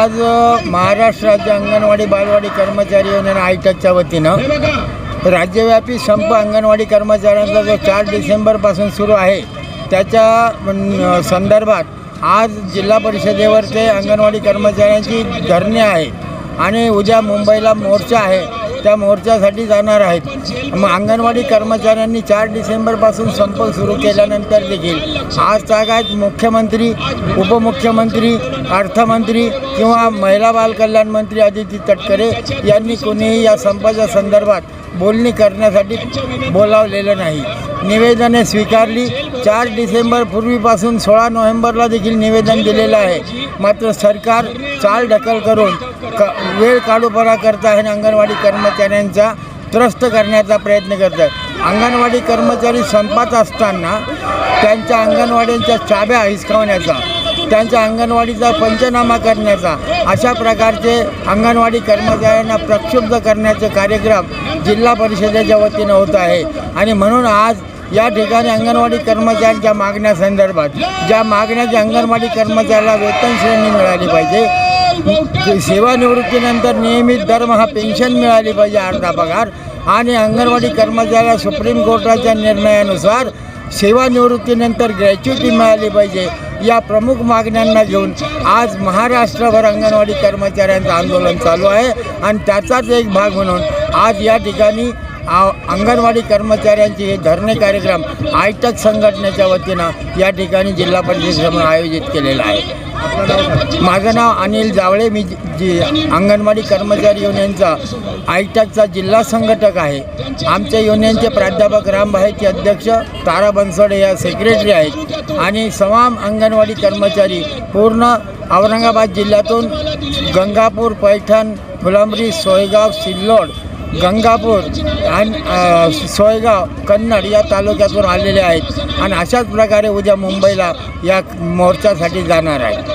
आज महाराष्ट्र राज्य अंगणवाडी बालवाडी कर्मचारी युनियन आयटकच्या वतीनं राज्यव्यापी संप अंगणवाडी कर्मचाऱ्यांचा जो 4 डिसेंबरपासून सुरू आहे त्याच्या संदर्भात आज जिल्हा परिषदेवर ते अंगणवाडी कर्मचाऱ्यांची धरणे आहे आणि उद्या मुंबईला मोर्चा आहे, त्या मोर्चासाठी जाणार आहेत। मग अंगणवाडी कर्मचाऱ्यांनी 4 डिसेंबरपासून संप सुरू केल्यानंतर देखील आज तागायत मुख्यमंत्री, उपमुख्यमंत्री, अर्थमंत्री किंवा महिला बाल कल्याण मंत्री अदिती तटकरे यांनी कोणीही या संपाच्या संदर्भात बोलणी करण्यासाठी बोलावलेलं नाही। निवेदने स्वीकारली। 4 डिसेंबर पूर्वीपासून 16 नोव्हेंबरला देखील निवेदन दिलेलं आहे, मात्र सरकार चालढकल करून वेळ काढूपणा करत आहे आणि अंगणवाडी कर्मचाऱ्यांचा त्रस्त करण्याचा प्रयत्न करत आहे। अंगणवाडी कर्मचारी संपात असताना त्यांच्या अंगणवाड्यांच्या चाब्या हिसकावण्याचा, त्यांच्या अंगणवाडीचा पंचनामा करण्याचा, अशा प्रकारचे अंगणवाडी कर्मचाऱ्यांना प्रक्षुब्ध करण्याचे कार्यक्रम जिल्हा परिषदेच्या वतीनं होत आहे। आणि म्हणून आज या ठिकाणी अंगणवाडी कर्मचाऱ्यांच्या मागण्यासंदर्भात, ज्या मागण्याच्या अंगणवाडी कर्मचाऱ्याला वेतन श्रेणी मिळाली पाहिजे, सेवानिवृत्तीनंतर नियमित दरमहा पेन्शन मिळाली पाहिजे, अर्धा पगार, आणि अंगणवाडी कर्मचाऱ्याला सुप्रीम कोर्टाच्या निर्णयानुसार सेवानिवृत्तीनंतर ग्रॅच्युटी मिळाली पाहिजे, या प्रमुख मागण्यांना घेऊन आज महाराष्ट्रभर अंगणवाडी कर्मचाऱ्यांचं आंदोलन चालू आहे। आणि त्याचाच एक भाग म्हणून आज या ठिकाणी अंगणवाडी कर्मचाऱ्यांचे हे धरणे कार्यक्रम आयटक संघटनेच्या वतीनं या ठिकाणी जिल्हा परिषदेसमोर आयोजित केलेला आहे। माझं नाव अनिल जावळे, मी अंगणवाडी कर्मचारी युनियनचा आयटकचा जिल्हा संघटक आहे। आमच्या युनियनचे प्राध्यापक रामभाईचे अध्यक्ष, तारा बनसोडे या सेक्रेटरी आहेत आणि तमाम अंगणवाडी कर्मचारी पूर्ण औरंगाबाद जिल्ह्यातून गंगापूर, पैठण, फुलंब्री, सोयगाव, सिल्लोड, गंगापूर आणि सोयगाव, कन्नड या तालुक्यातून आलेले आहेत आणि अशाच प्रकारे उद्या मुंबईला या मोर्चासाठी जाणार आहेत।